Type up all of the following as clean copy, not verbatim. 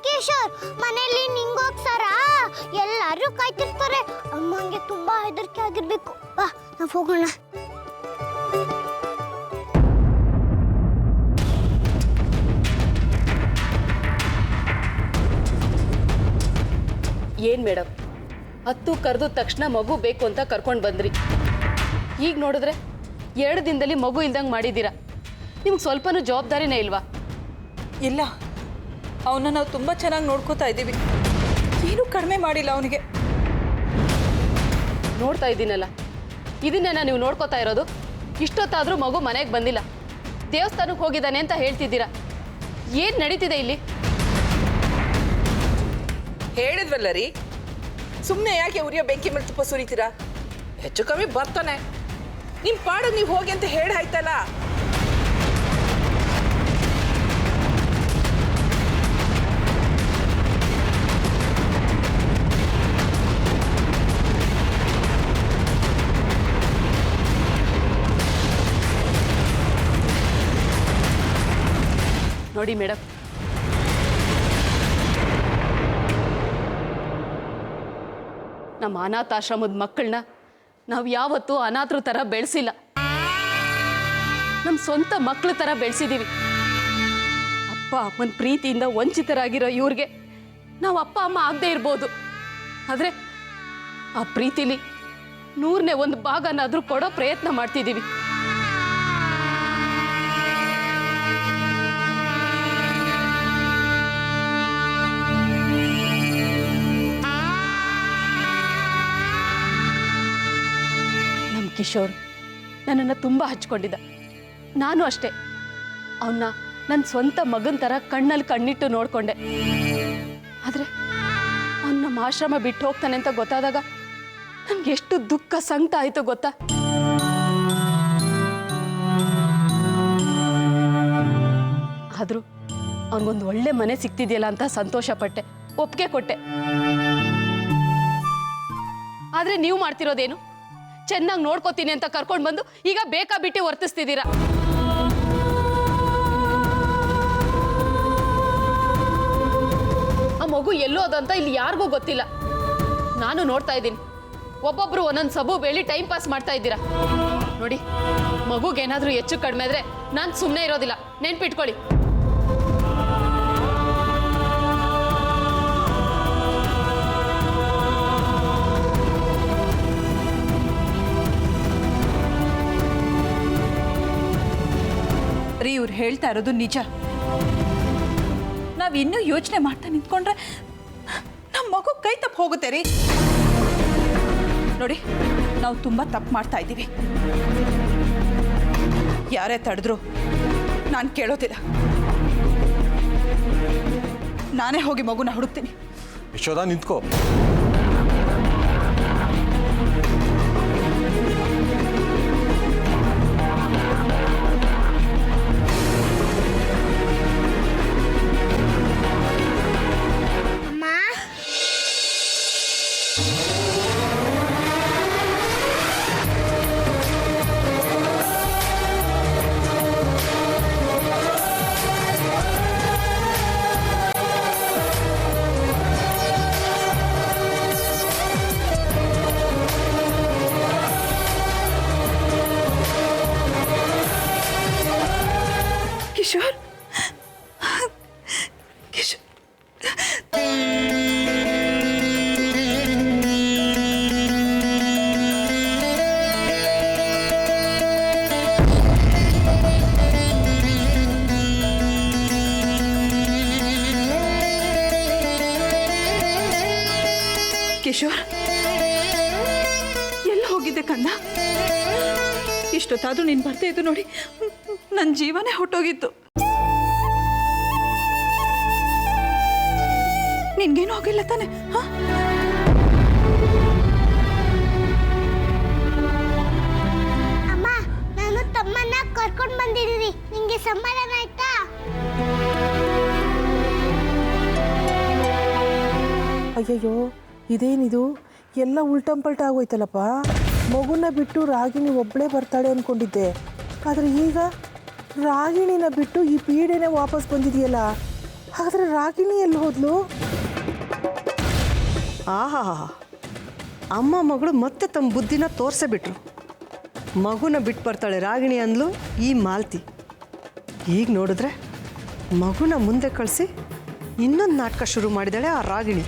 ಕಿಶೋರ್, ಮನೇಲಿ ನಿಂಗೋಸ್ಕರ ಎಲ್ಲರೂ ಕಾಯ್ತಿರ್ತಾರೆ. ಅಮ್ಮಂಗೆ ತುಂಬಾ ಹೆದರಿಕೆ ಆಗಿರ್ಬೇಕು. ಬಾ ನಾವು ಹೋಗೋಣ. ಏನ್ ಮೇಡಮ್, ಹತ್ತು ಕರೆದ ತಕ್ಷಣ ಮಗು ಬೇಕು ಅಂತ ಕರ್ಕೊಂಡು ಬಂದ್ರಿ. ಈಗ ನೋಡಿದ್ರೆ 2 ದಿನದಲ್ಲಿ ಮಗು ಇಲ್ದಂಗೆ ಮಾಡಿದ್ದೀರಾ. ನಿಮ್ಗೆ ಸ್ವಲ್ಪನೂ ಜವಾಬ್ದಾರಿನೇ ಇಲ್ವಾ? ಇಲ್ಲ, ಅವನ್ನ ನಾವು ತುಂಬ ಚೆನ್ನಾಗಿ ನೋಡ್ಕೋತಾ ಇದ್ದೀವಿ. ಏನೂ ಕಡಿಮೆ ಮಾಡಿಲ್ಲ ಅವನಿಗೆ. ನೋಡ್ತಾ ಇದ್ದೀನಲ್ಲ, ಇದನ್ನೇನ ನೀವು ನೋಡ್ಕೋತಾ ಇರೋದು? ಇಷ್ಟೊತ್ತಾದರೂ ಮಗು ಮನೆಗೆ ಬಂದಿಲ್ಲ, ದೇವಸ್ಥಾನಕ್ಕೆ ಹೋಗಿದ್ದಾನೆ ಅಂತ ಹೇಳ್ತಿದ್ದೀರಾ. ಏನು ನಡೀತಿದೆ ಇಲ್ಲಿ? ಹೇಳಿದ್ವಲ್ಲ ರೀ, ಸುಮ್ಮನೆ ಯಾಕೆ ಉರಿಯೋ ಬೆಂಕಿ ಮೇಲೆ ತುಪ್ಪ ಸುರಿತೀರಾ? ಹೆಚ್ಚು ಕಮ್ಮಿ ಬರ್ತಾನೆ, ನಿಮ್ಮ ಪಾಡು ನೀವು ಹೋಗಿ ಅಂತ ಹೇಳಿ ಆಯ್ತಲ್ಲ. ನೋಡಿ ಮೇಡಮ್, ನಮ್ಮ ಅನಾಥಾಶ್ರಮದ ಮಕ್ಕಳನ್ನ ನಾವು ಯಾವತ್ತೂ ಅನಾಥರ ಥರ ಬೆಳೆಸಿಲ್ಲ. ನಮ್ಮ ಸ್ವಂತ ಮಕ್ಕಳ ಥರ ಬೆಳೆಸಿದ್ದೀವಿ. ಅಪ್ಪ ಅಮ್ಮನ ಪ್ರೀತಿಯಿಂದ ವಂಚಿತರಾಗಿರೋ ಇವ್ರಿಗೆ ನಾವು ಅಪ್ಪ ಅಮ್ಮ ಆಗದೆ ಇರ್ಬೋದು, ಆದರೆ ಆ ಪ್ರೀತಿಲಿ 100ನೇ 1 ಭಾಗನಾದರೂ ಕೊಡೋ ಪ್ರಯತ್ನ ಮಾಡ್ತಿದ್ದೀವಿ. ಕಿಶೋರ್ ನನ್ನನ್ನು ತುಂಬ ಹಚ್ಕೊಂಡಿದ್ದ. ನಾನು ಅಷ್ಟೇ, ಅವನ್ನ ನನ್ನ ಸ್ವಂತ ಮಗನ ಥರ ಕಣ್ಣಲ್ಲಿ ಕಣ್ಣಿಟ್ಟು ನೋಡಿಕೊಂಡೆ. ಆದರೆ ಅವನು ನಮ್ಮ ಆಶ್ರಮ ಬಿಟ್ಟು ಹೋಗ್ತಾನೆ ಅಂತ ಗೊತ್ತಾದಾಗ ನನಗೆ ಎಷ್ಟು ದುಃಖ ಸಂಕಟ ಆಯಿತು ಗೊತ್ತಾ? ಆದರೂ ಅವನಿಗೊಂದು ಒಳ್ಳೆ ಮನೆ ಸಿಗ್ತಿದೆಯಲ್ಲ ಅಂತ ಸಂತೋಷಪಟ್ಟೆ, ಒಪ್ಪಿಗೆ ಕೊಟ್ಟೆ. ಆದರೆ ನೀವು ಮಾಡ್ತಿರೋದೇನು? ಚೆನ್ನಾಗಿ ನೋಡ್ಕೋತೀನಿ ಅಂತ ಕರ್ಕೊಂಡು ಬಂದು ಈಗ ಬೇಕಾ ಬಿಟ್ಟು ವರ್ತಿಸ್ತಿದ್ದೀರಾ. ಆ ಮಗು ಎಲ್ಲೋದಂತ ಇಲ್ಲಿ ಯಾರಿಗೂ ಗೊತ್ತಿಲ್ಲ. ನಾನು ನೋಡ್ತಾ ಇದ್ದೀನಿ, ಒಬ್ಬೊಬ್ರು ಒಂದೊಂದು ಸಬು ಬೇಳಿ ಟೈಮ್ ಪಾಸ್ ಮಾಡ್ತಾ ಇದ್ದೀರಾ. ನೋಡಿ, ಮಗುಗೇನಾದ್ರೂ ಹೆಚ್ಚು ಕಡಿಮೆ ಆದರೆ ನಾನು ಸುಮ್ಮನೆ ಇರೋದಿಲ್ಲ, ನೆನ್ಪಿಟ್ಕೊಳ್ಳಿ. ರೀ, ಇವ್ರು ಹೇಳ್ತಾ ಇರೋದು ನಿಜ. ನಾವಿನ್ನೂ ಯೋಚನೆ ಮಾಡ್ತಾ ನಿಂತ್ಕೊಂಡ್ರೆ ನಮ್ಮ ಮಗು ಕೈ ತಪ್ಪು ಹೋಗುತ್ತೆ ರೀ. ನೋಡಿ, ನಾವು ತುಂಬ ತಪ್ಪು ಮಾಡ್ತಾ ಇದ್ದೀವಿ. ಯಾರೇ ತಡೆದ್ರು ನಾನು ಕೇಳೋದಿಲ್ಲ. ನಾನೇ ಹೋಗಿ ಮಗುನ ಹುಡುಕ್ತೀನಿ. ಯಶೋಧ, ನಿಂತ್ಕೋ. ಕಿಶೋರ್, ಕಿಶೋರ್, ಕಿಶೋರ್, ಎಲ್ಲ ಹೋಗಿದ್ದೆ ಕಣ್ಣ? ಇಷ್ಟೊತ್ತಾದ್ರೂ ನೀನು ಬರ್ತಾ ಇದ್ದು ನೋಡಿ, ನನ್ನ ಜೀವನೇ ಹೊಟ್ಟೋಗಿತ್ತು. ನಿನ್ಗೇನು ಹೋಗಿಲ್ಲ ತಾನೆ? ಅಮ್ಮ, ನಾನು ತಮ್ಮನ್ನ ಕರ್ಕೊಂಡು ಬಂದಿದ್ದೀನಿ. ನಿಂಗೆ ಸಮಾಧಾನ ಆಯ್ತಾ? ಅಯ್ಯಯ್ಯೋ, ಇದೇನಿದು? ಎಲ್ಲ ಉಲ್ಟಂಪಲ್ಟ ಆಗೋಯ್ತಲ್ಲಪ್ಪ. ಮಗುನ ಬಿಟ್ಟು ರಾಗಿಣಿ ಒಬ್ಬಳೇ ಬರ್ತಾಳೆ ಅಂದ್ಕೊಂಡಿದ್ದೆ, ಆದರೆ ಈಗ ರಾಗಿಣಿನ ಬಿಟ್ಟು ಈ ಪೀಡೆನೇ ವಾಪಸ್ ಬಂದಿದೆಯಲ್ಲ. ಹಾಗಾದ್ರೆ ರಾಗಿಣಿ ಎಲ್ಲಿ ಹೋದ್ಲು? ಆಹಾ, ಅಮ್ಮ ಮಗಳು ಮತ್ತೆ ತಮ್ಮ ಬುದ್ಧಿನ ತೋರಿಸೇ ಬಿಟ್ರು. ಮಗುನ ಬಿಟ್ಟು ಬರ್ತಾಳೆ ರಾಗಿಣಿ ಅಂದ್ಲು ಈ ಮಾಲ್ತಿ. ಈಗ ನೋಡಿದ್ರೆ ಮಗುನ ಮುಂದೆ ಕಳಿಸಿ ಇನ್ನೊಂದು ನಾಟಕ ಶುರು ಮಾಡಿದಾಳೆ ಆ ರಾಗಿಣಿ.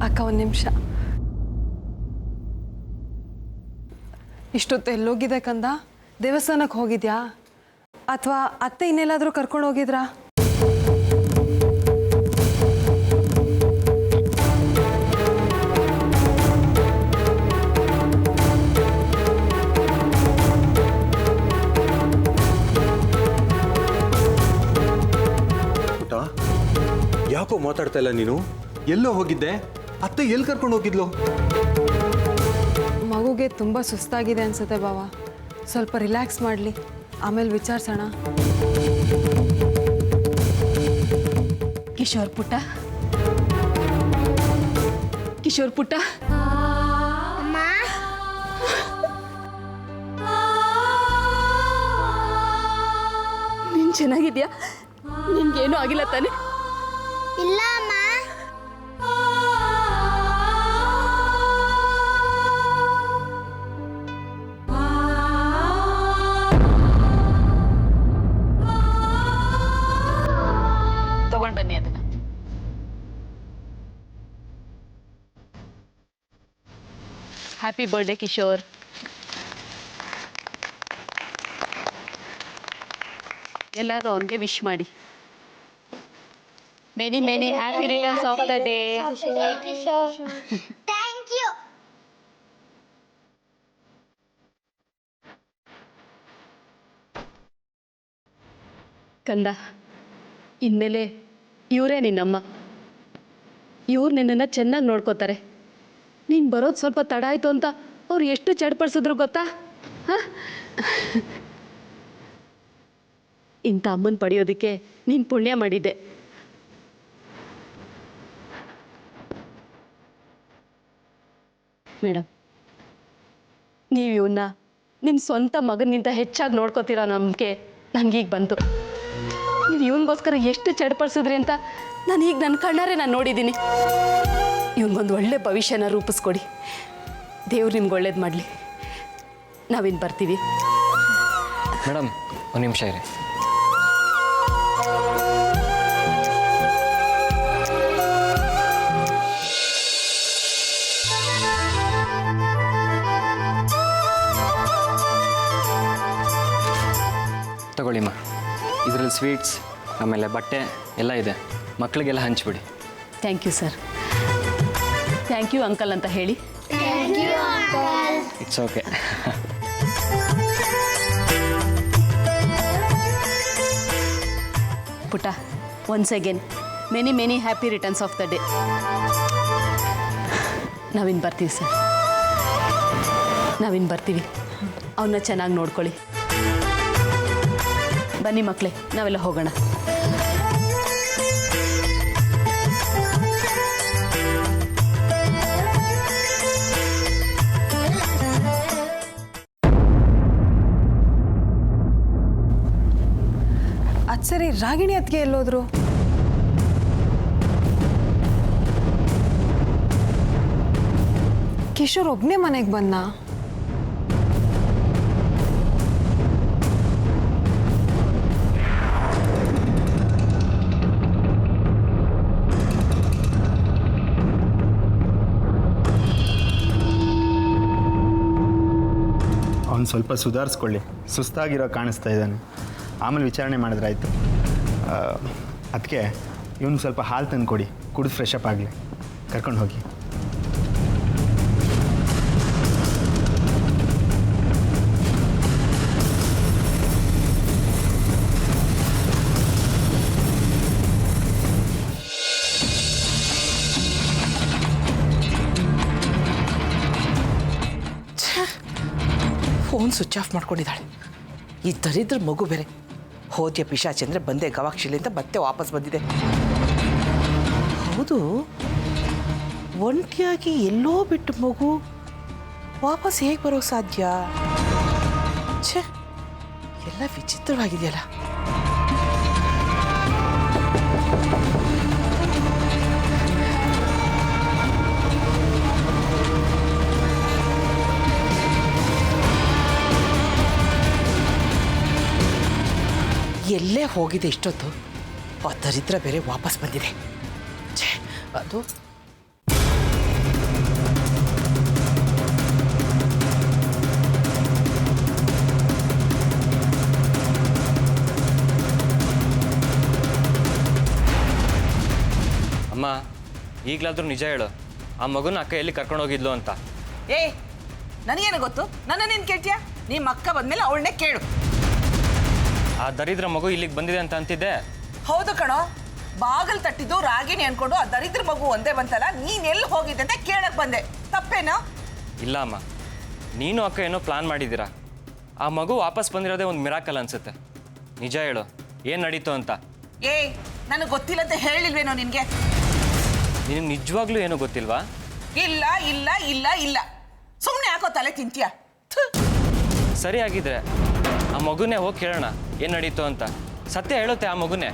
ಅಕ್ಕ ಒಂದು ನಿಮಿಷ. ಇಷ್ಟೊತ್ತು ಎಲ್ಲೋಗಿದೆ ಕಂದ? ದೇವಸ್ಥಾನಕ್ಕೆ ಹೋಗಿದ್ಯಾ ಅಥವಾ ಅತ್ತೆ ಇನ್ನೆಲ್ಲಾದರೂ ಕರ್ಕೊಂಡು ಹೋಗಿದ್ರಾ? ಯಾಕೋ ಮಾತಾಡ್ತಾ ಇಲ್ಲ ನೀನು? ಎಲ್ಲೋ ಹೋಗಿದ್ದೆ? ಅತ್ತೆ ಎಲ್ಲಿ ಕರ್ಕೊಂಡು ಹೋಗಿದ್ಲು? ಮಗುಗೆ ತುಂಬ ಸುಸ್ತಾಗಿದೆ ಅನ್ಸುತ್ತೆ ಬಾವ. ಸ್ವಲ್ಪ ರಿಲ್ಯಾಕ್ಸ್ ಮಾಡಲಿ, ಆಮೇಲೆ ವಿಚಾರಿಸೋಣ. ಕಿಶೋರ್ ಪುಟ್ಟ, ಕಿಶೋರ್ ಪುಟ್ಟ, ಅಮ್ಮ ನೀನು ಚೆನ್ನಾಗಿದ್ಯಾ? ನಿನ್ಗೇನೂ ಆಗಿಲ್ಲ ತಾನೆ? ಇಲ್ಲ ಅಮ್ಮ. ತಗೊಂಡು ಬನ್ನಿ ಅದನ್ನ. Happy birthday Kishore. ಎಲ್ಲರೂ ಅವನಿಗೆ ವಿಶ್ ಮಾಡಿ. Many many happy returns of the day. Thank you. ಕಂದ, ಇನ್ಮೇಲೆ ಇವರೇ ನಿನ್ನಮ್ಮ. ಇವ್ರು ನಿನ್ನನ್ನು ಚೆನ್ನಾಗಿ ನೋಡ್ಕೋತಾರೆ. ನೀನು ಬರೋದು ಸ್ವಲ್ಪ ತಡ ಆಯಿತು ಅಂತ ಅವ್ರು ಎಷ್ಟು ಚಡ್ಪಡಿಸಿದ್ರು ಗೊತ್ತಾ? ಹಾಂ, ಇಂಥ ಅಮ್ಮನ ಪಡೆಯೋದಕ್ಕೆ ನೀನು ಪುಣ್ಯ ಮಾಡಿದ್ದೆ. ಮೇಡಮ್, ನೀವು ಇವನ್ನ ನಿಮ್ಮ ಸ್ವಂತ ಮಗನಿಂದ ಹೆಚ್ಚಾಗಿ ನೋಡ್ಕೋತೀರ ನಂಬಿಕೆ ನನಗೀಗ ಬಂತು. ನೀವು ಇವನಿಗೋಸ್ಕರ ಎಷ್ಟು ಚಡ್ಪಡಿಸಿದ್ರಿ ಅಂತ ನಾನು ಈಗ ನನ್ನ ಕಣ್ಣಾರೆ ನಾನು ನೋಡಿದ್ದೀನಿ. ಇವನಿಗೊಂದು ಒಳ್ಳೆ ಭವಿಷ್ಯನ ರೂಪಿಸ್ಕೊಡಿ. ದೇವ್ರು ನಿಮ್ಗೆ ಒಳ್ಳೇದು ಮಾಡಲಿ. ನಾವಿನ್ನು ಬರ್ತೀವಿ. ಮೇಡಮ್ ಒಂದು ನಿಮಿಷ ಇರಿ. ತಗೊಳ್ಳಿಮ್ಮ, ಇದರಲ್ಲಿ ಸ್ವೀಟ್ಸ್ ಆಮೇಲೆ ಬಟ್ಟೆ ಎಲ್ಲ ಇದೆ. ಮಕ್ಕಳಿಗೆಲ್ಲ ಹಂಚ್ಬಿಡಿ. Thank you sir. Thank you uncle ಅಂತ ಹೇಳಿ. It's okay. ಪುಟ್ಟ, once again many many happy returns of the day. ನಾವಿನ್ನು ಬರ್ತೀವಿ ಸರ್, ನಾವಿನ್ನು ಬರ್ತೀವಿ. ಅವನ್ನ ಚೆನ್ನಾಗಿ ನೋಡ್ಕೊಳ್ಳಿ. ಬನ್ನಿ ಮಕ್ಕಳೇ, ನಾವೆಲ್ಲ ಹೋಗೋಣ. ಅದು ಸರಿ, ರಾಗಿಣಿ ಅತ್ತಿಗೆ ಎಲ್ಲೋದ್ರು? ಕಿಶೋರ್ ಒಬ್ಬನೇ ಮನೆಗೆ ಬಂದ? ಅವ್ನು ಸ್ವಲ್ಪ ಸುಧಾರಿಸ್ಕೊಳ್ಳಿ. ಸುಸ್ತಾಗಿರೋ ಕಾಣಿಸ್ತಾ ಇದ್ದಾನೆ. ಆಮೇಲೆ ವಿಚಾರಣೆ ಮಾಡಿದ್ರಾಯ್ತು. ಅದಕ್ಕೆ ಇವನು ಸ್ವಲ್ಪ ಹಾಲು ತಂದು ಕೊಡಿ, ಕುಡಿದು ಫ್ರೆಶ್ ಅಪ್ ಆಗಲಿ. ಕರ್ಕೊಂಡು ಹೋಗಿ. ಫೋನ್ ಸ್ವಿಚ್ ಆಫ್ ಮಾಡ್ಕೊಂಡಿದ್ದಾಳೆ. ಈ ದರಿದ್ರ ಮಗು ಬೇರೆ. ಹೋದ್ಯ ಪಿಶಾಚಿ ಅಂದರೆ ಬಂದೆ ಗವಾಕ್ಷಿಲಿ ಅಂತ ಮತ್ತೆ ವಾಪಸ್ ಬಂದಿದೆ. ಹೌದು, ಒಂಟಿಯಾಗಿ ಎಲ್ಲೋ ಬಿಟ್ಟು ಮಗು ವಾಪಸ್ ಹೇಗೆ ಬರೋಕ್ಕೆ ಸಾಧ್ಯ? ಛೇ, ಎಲ್ಲ ವಿಚಿತ್ರವಾಗಿದೆಯಲ್ಲ. ಎಲ್ಲೇ ಹೋಗಿದೆ ಇಷ್ಟೊತ್ತು, ಆ ದರಿದ್ರ ಬೇರೆ ವಾಪಸ್ ಬಂದಿದೆ. ಛೇ, ಅದು ಅಮ್ಮ, ಈಗಲಾದರೂ ನಿಜ ಹೇಳು, ಆ ಮಗುನ ಅಕ್ಕ ಎಲ್ಲಿ ಕರ್ಕೊಂಡು ಹೋಗಿದ್ಲು ಅಂತ. ಏಯ್, ನನಗೇನು ಗೊತ್ತು? ನನ್ನನ್ನೇನು ಕೇಳ್ತೀಯಾ? ನಿಮ್ಮ ಅಕ್ಕ ಬಂದಮೇಲೆ ಅವಳನ್ನೇ ಕೇಳು. ಆ ದರಿದ್ರ ಮಗು ಇಲ್ಲಿಗೆ ಬಂದಿದೆ ಅಂತ ಅಂತಿದ್ದೆ. ಹೌದು ಕಣೋ, ಬಾಗಿಲು ತಟ್ಟಿದ್ದು ರಾಗಿಣಿ ಅನ್ಕೊಂಡು ಆ ದರಿದ್ರ ಮಗು ಒಂದೇ ಬಂತಲ್ಲ, ನೀನ್ ಎಲ್ಲಿ ಹೋಗಿದ್ದೆ ಅಂತ ಕೇಳಕ್ ಬಂದೆ. ತಪ್ಪೇನೋ? ಇಲ್ಲ ಅಮ್ಮ, ನೀನು ಅಕ್ಕ ಏನೋ ಪ್ಲಾನ್ ಮಾಡಿದ್ದೀರಾ. ಆ ಮಗು ವಾಪಸ್ ಬಂದಿರೋದೇ ಒಂದು ಮಿರಾಕಲ್ ಅನ್ಸುತ್ತೆ. ನಿಜ ಹೇಳು, ಏನು ನಡೀತು ಅಂತ. ಏಯ್, ನನಗೆ ಗೊತ್ತಿಲ್ಲ ಅಂತ ಹೇಳಿಲ್ವೇನೋ ನಿನ್ಗೆ? ನಿನಗೆ ನಿಜವಾಗ್ಲೂ ಏನೂ ಗೊತ್ತಿಲ್ವಾ? ಇಲ್ಲ ಇಲ್ಲ ಇಲ್ಲ ಇಲ್ಲ, ಸುಮ್ಮನೆ ಯಾಕೋ ತಲೆ ತಿಂತೀಯ? ಸರಿ ಆಗಿದ್ರೆ ಆ ಮಗುನೇ ಹೋಗಿ ಕೇಳೋಣ ಏನು ನಡೀತು ಅಂತ. ಸತ್ಯ ಹೇಳುತ್ತೆ ಆ ಮಗುನೇ.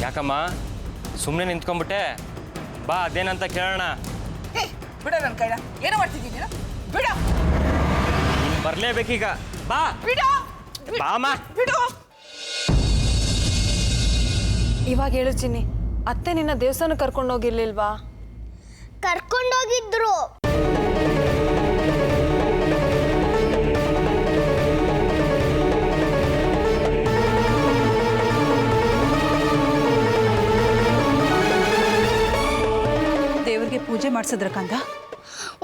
ಯಾಕಮ್ಮ ಸುಮ್ಮನೆ ನಿಂತ್ಕೊಂಡ್ಬಿಟ್ಟೆ? ಬಾ, ಅದೇನಂತ ಕೇಳೋಣ. ಬಿಡ ನನ್ನ ಕೈಲ, ಏನೋ ಮಾಡ್ತಿದ್ದೀನಿ ನೀನು? ಬಿಡ, ನೀನು ಬರಲೇಬೇಕೀಗ. ಬಾ, ಬಿಡ, ಬಾಮ್ಮ. ಬಿಡು. ಇವಾಗ ಹೇಳು ಚಿನ್ನಿ, ಅತ್ತೆ ನಿನ್ನ ದೇವಸ್ಥಾನಕ್ಕೆ ಕರ್ಕೊಂಡು ಹೋಗಿರ್ಲಿಲ್ವಾ? ಕರ್ಕೊಂಡೋಗಿದ್ರು. ದೇವರಿಗೆ ಪೂಜೆ ಮಾಡಿಸಿದ್ರ ಕಂದ?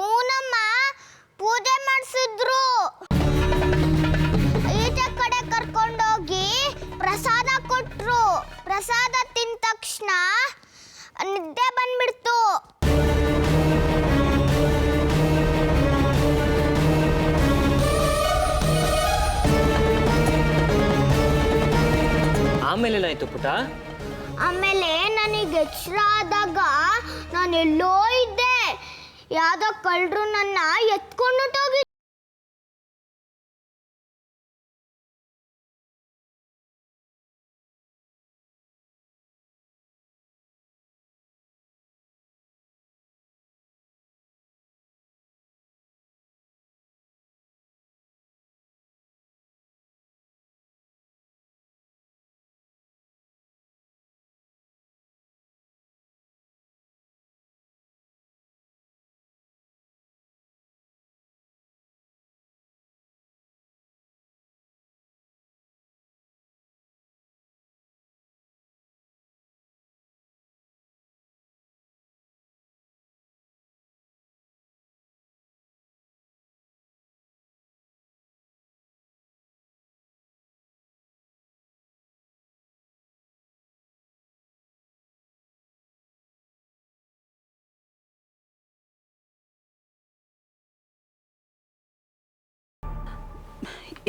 ಊನಮ್ಮ, ಪೂಜೆ ಮಾಡಿಸಿದ್ರು. ಈಚೆ ಕಡೆ ಕರ್ಕೊಂಡೋಗಿ ಪ್ರಸಾದ ಕೊಟ್ರು. ಪ್ರಸಾದ ತಿಂದ ತಕ್ಷಣ ನಿದ್ದೆ ಬಂದ್ಬಿಡ್ತು. ಆಮೇಲೆ ಏನಾಯ್ತು ಪುಟ? ಆಮೇಲೆ ನನಗೆ ಎಚ್ಚರ ಆದಾಗ ನಾನು ಎಲ್ಲೋ ಇದ್ದೆ. ಯಾವ್ದೋ ಕಳ್ಳರು ನನ್ನ ಎತ್ಕೊಂಡೋಗಿ.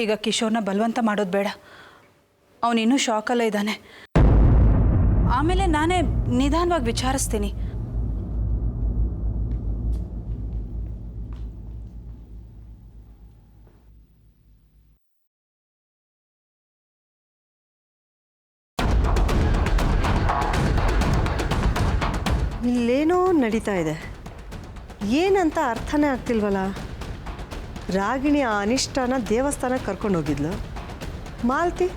ಈಗ ಕಿಶೋರ್ನ ಬಲವಂತ ಮಾಡೋದು ಬೇಡ. ಅವನಿನ್ನೂ ಶಾಕಲ್ಲೇ ಇದ್ದಾನೆ. ಆಮೇಲೆ ನಾನೇ ನಿಧಾನವಾಗಿ ವಿಚಾರಿಸ್ತೀನಿ. ಇಲ್ಲೇನೋ ನಡೀತಾ ಇದೆ, ಏನಂತ ಅರ್ಥನೇ ಆಗ್ತಿಲ್ವಲ್ಲ. ರಾಗಿಣಿ ಆ ಅನಿಷ್ಟನ ದೇವಸ್ಥಾನಕ್ಕೆ ಕರ್ಕೊಂಡು ಹೋಗಿದ್ಲು. ಮಾಲತಿ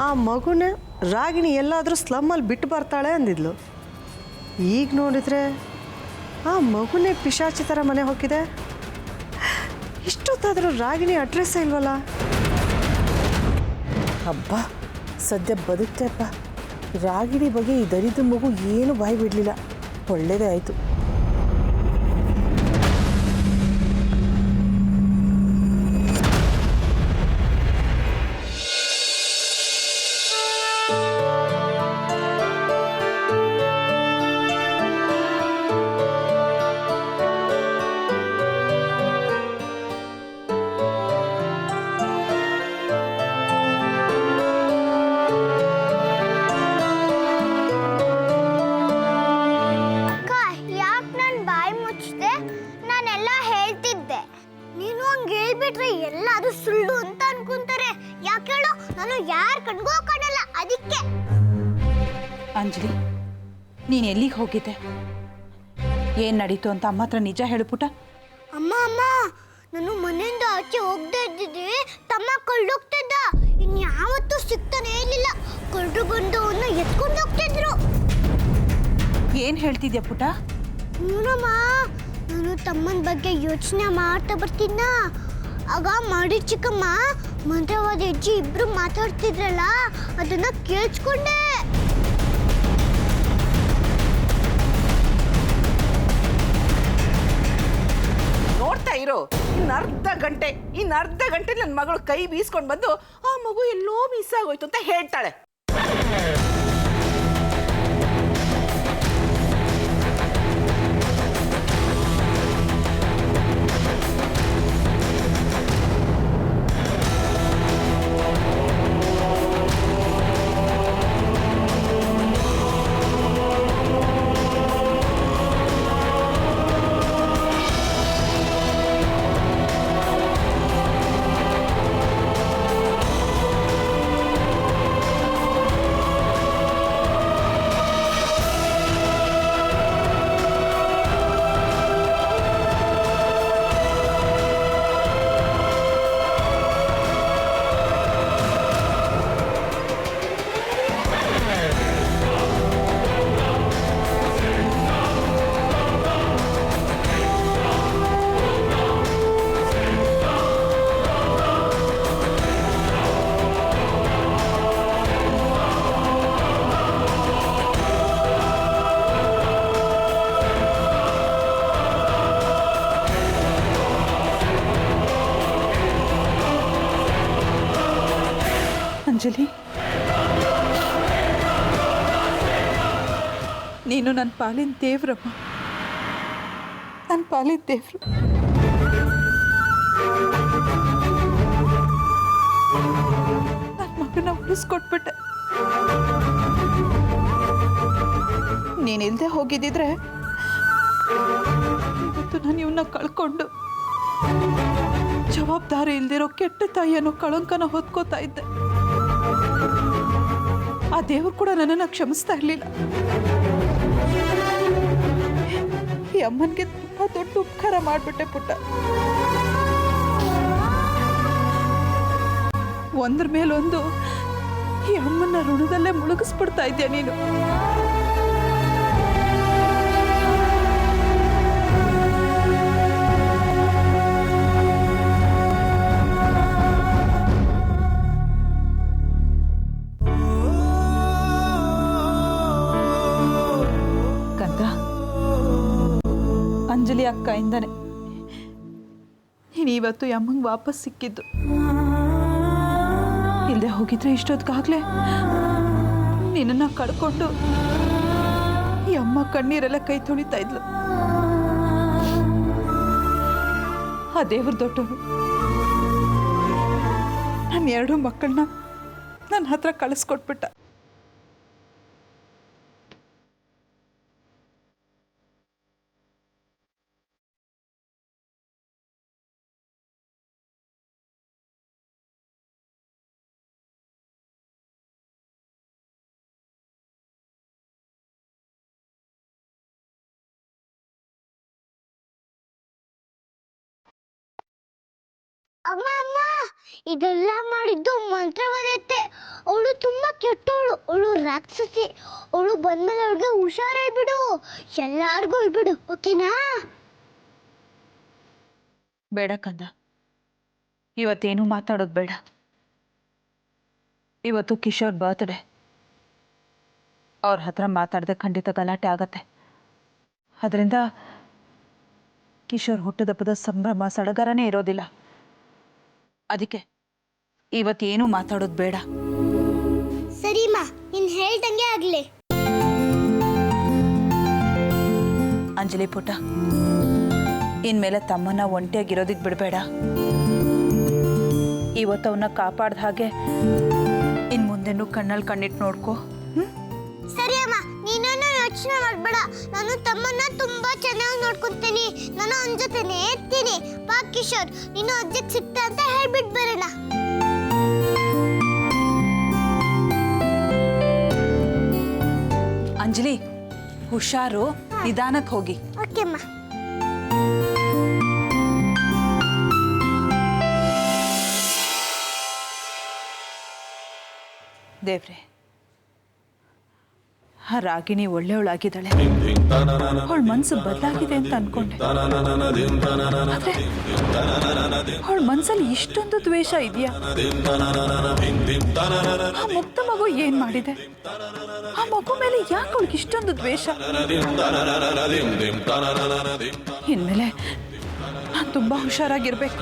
ಆ ಮಗುನ ರಾಗಿಣಿ ಎಲ್ಲಾದರೂ ಸ್ಲಮ್ಮಲ್ಲಿ ಬಿಟ್ಟು ಬರ್ತಾಳೆ ಅಂದಿದ್ಲು. ಈಗ ನೋಡಿದರೆ ಆ ಮಗುನೇ ಪಿಶಾಚಿ ಥರ ಮನೆ ಹೋಗಿದೆ. ಇಷ್ಟೊತ್ತಾದರೂ ರಾಗಿಣಿ ಅಡ್ರೆಸ್ಸೇ ಇಲ್ವಲ್ಲ. ಹಬ್ಬ, ಸದ್ಯ ಬದುಕ್ತೆಪ್ಪ. ರಾಗಿಣಿ ಬಗ್ಗೆ ಈ ದರಿದ್ರ ಮಗು ಏನು ಬಾಯಿ ಬಿಡಲಿಲ್ಲ. ಒಳ್ಳೇದೇ ಆಯಿತು. ಬಾಯಿ ಮುಚ್ಚಿದೆ ನಾನೆಲ್ಲ ಹೇಳ್ತಿದ್ದೆ. ನೀನು ಹಂಗೆ ಹೇಳ್ಬಿಟ್ರೆ ಎಲ್ಲರೂ ಸುಳ್ಳು ಅಂತ ಅನ್ಕೊಂತಾರೆ. ಯಾಕೆ ಹೇಳು, ನಾನು ಯಾರ ಕಣ್ಗೂ ಕಾಣಲ್ಲ, ಅದಕ್ಕೆ. ಅಂಜಲಿ, ನೀನು ಎಲ್ಲಿಗೆ ಹೋಗಿದ್ದೆ? ಏನು ನಡೀತು ಅಂತ ಅಮ್ಮ ಹತ್ರ ನಿಜ ಹೇಳು ಪುಟ್ಟ. ಅಮ್ಮ ಅಮ್ಮ, ನಾನು ಮನೆಯಿಂದ ಆಚೆ ಹೋಗದೆ ಇದ್ದಿದ್ದೆ, ತಮ್ಮ ಕಳ್ಳೋಗ್ತಿದ್ದ. ಇನ್ಯಾವತ್ತೂ ಸಿಗ್ತಾನೆ ಇರಲಿಲ್ಲ. ಕಳ್ಳರು ಬಂದು ಅವನ್ನ ಎತ್ಕೊಂಡು ಹೋಗ್ತಿದ್ರು. ಏನು ಹೇಳ್ತಿದ್ಯಾ ಪುಟ್ಟ? ನೋಡಮ್ಮ, ನಾನು ತಮ್ಮನ ಬಗ್ಗೆ ಯೋಚನೆ ಮಾಡ್ತಾ ಬರ್ತಿದ್ನ. ಆಗ ಮಾಡಿ ಚಿಕ್ಕಮ್ಮ ಮಂತ್ರವಾದ ಅಜ್ಜಿ ಇಬ್ರು ಮಾತಾಡ್ತಿದ್ರಲ್ಲ, ಅದನ್ನ ಕೇಳಿಸ್ಕೊಂಡೆ. ನೋಡ್ತಾ ಇರೋ, ಇನ್ನು ಅರ್ಧ ಗಂಟೆ ನನ್ನ ಮಗಳು ಕೈ ಬೀಸ್ಕೊಂಡು ಬಂದು ಆ ಮಗು ಎಲ್ಲೋ ಮಿಸ್ ಆಗೋಯ್ತು ಅಂತ ಹೇಳ್ತಾಳೆ. ಅಂಜಲಿ, ನೀನು ನನ್ನ ಪಾಲಿನ ದೇವ್ರಮ್ಮ, ನನ್ನ ಪಾಲಿನ ದೇವ್ರು. ನನ್ನ ಮಗನ ಉಳಿಸ್ಕೊಟ್ಬಿಟ್ಟೆ. ನೀನಿಲ್ದೆ ಹೋಗಿದ್ದಿದ್ರೆ ಇವತ್ತು ನಾನು ಇವನ್ನ ಕಳ್ಕೊಂಡು ಜವಾಬ್ದಾರಿ ಇಲ್ದಿರೋ ಕೆಟ್ಟ ತಾಯಿಯನ್ನು ಕಳಂಕನ ಹೊತ್ಕೋತಾ ಇದ್ದೆ. ಆ ದೇವ್ರು ಕೂಡ ನನ್ನನ್ನು ಕ್ಷಮಿಸ್ತಾ ಇರಲಿಲ್ಲ. ಈ ಅಮ್ಮನಿಗೆ ತುಂಬಾ ದೊಡ್ಡ ಉಪಕಾರ ಮಾಡಿಬಿಟ್ಟೆ ಪುಟ್ಟ. ಒಂದ್ರ ಮೇಲೊಂದು ಈ ಅಮ್ಮನ ಋಣದಲ್ಲೇ ಮುಳುಗಿಸ್ಬಿಡ್ತಾ ಇದ್ಯಾ ನೀನು. ಅಂಜಲಿ ಅಕ್ಕಯಿಂದನೇ ನೀನು ಇವತ್ತು ಅಮ್ಮಂಗೆ ವಾಪಸ್ ಸಿಕ್ಕಿದ್ದು. ಇಲ್ಲದೆ ಹೋಗಿದ್ರೆ ಇಷ್ಟೊತ್ತಿಗಾಗಲೇ ನಿನ್ನನ್ನು ಕಳ್ಕೊಂಡು ಈ ಅಮ್ಮ ಕಣ್ಣೀರೆಲ್ಲ ಕೈ ತೊಳಿತಾ ಇದ್ಲು. ಆ ದೇವ್ರ ದೊಡ್ಡವರು ನನ್ನ 2 ಮಕ್ಕಳನ್ನ ನನ್ನ ಹತ್ರ ಕಳಿಸ್ಕೊಟ್ಬಿಟ್ಟ. ಅಮ್ಮ ಅಮ್ಮ, ಇದೆಲ್ಲ ಮಾಡಿದ್ದು ಮಂತ್ರವಾದತ್ತೆ. ಅವಳು ತುಂಬಾ ಕೆಟ್ಟವಳು, ಅವಳು ರಾಕ್ಷಸಿ. ಅವಳು ಬಂದ್ಮೇಲೆ ಅವಳಿಗೆ ಹುಷಾರಾಗ್ಬಿಡು, ಎಲ್ಲಾರ್ಗೂ ಹೇಳ್ಬಿಡು, ಓಕೆನಾ? ಬೇಡ ಕಂದ, ಇವತ್ತೇನು ಮಾತಾಡೋದು ಬೇಡ. ಇವತ್ತು ಕಿಶೋರ್ ಬರ್ತ್ಡೇ. ಅವ್ರ ಹತ್ರ ಮಾತಾಡದೆ ಖಂಡಿತ ಗಲಾಟೆ ಆಗತ್ತೆ. ಅದರಿಂದ ಕಿಶೋರ್ ಹುಟ್ಟುದಬ್ಬದ ಸಂಭ್ರಮ ಸಡಗರನೇ ಇರೋದಿಲ್ಲ. ಅದಕ್ಕೆ ಇವತ್ತೇನು ಮಾತಾಡೋದು ಬೇಡ. ಸರಿಮಾ, ನೀನ್ ಹೇಳ್ದಂಗೆ ಆಗ್ಲಿ. ಅಂಜಲಿ ಪುಟ್ಟ, ಇನ್ಮೇಲೆ ತಮ್ಮನ್ನ ಒಂಟಿಯಾಗಿರೋದಕ್ಕೆ ಬಿಡಬೇಡ. ಇವತ್ತು ಅವನ್ನ ಕಾಪಾಡ್ದ ಹಾಗೆ ಇನ್ ಮುಂದೆನೂ ಕಣ್ಣಲ್ಲಿ ಕಣ್ಣಿಟ್ಟು ನೋಡ್ಕೋ. ಸರಿ ಅಮ್ಮ, ನೀನು ಯೋಚನೆ ಮಾಡ್ಬೇಡ. ನಾನು ತಮ್ಮನ್ನ ತುಂಬಾ ಚೆನ್ನಾಗಿ ನೋಡ್ಕೊಂತೀನಿ. ನಾನು ಅವನ ಜೊತೆನೇ ಇರ್ತೀನಿ. ಬಾ ಕಿಶೋರ್, ನೀನು ಅಜ್ಜಿಗೆ ಸಿಕ್ತ ಅಂತ ಹೇಳ್ಬಿಟ್ಟು ಬರೋಣ. ಅಂಜಲಿ, ಹುಷಾರು, ನಿಧಾನಕ್ಕೆ ಹೋಗಿ. ಓಕೆ ಅಮ್ಮ. ದೇವ್ರೆ, ಆ ರಾಗಿಣಿ ಒಳ್ಳೆಯವಳಾಗಿದ್ದಾಳೆ. ಅವಳ ಮನಸ್ಸು ಬದಲಾಗಿದೆ ಅಂತ ಅನ್ಕೊಂಡೆ. ಆದ್ರೆ ಅವಳ ಮನಸ್ಸಲ್ಲಿ ಇಷ್ಟೊಂದು ದ್ವೇಷ ಇದೆಯಾ? ಆ ಮುಕ್ತ ಮಗು ಏನ್ ಮಾಡಿದೆ? ಆ ಮಗು ಮೇಲೆ ಯಾಕೆ ಅವಳಿಗೆ ಇಷ್ಟೊಂದು ದ್ವೇಷ? ಇನ್ಮೇಲೆ ನಾನು ತುಂಬಾ ಹುಷಾರಾಗಿರ್ಬೇಕು.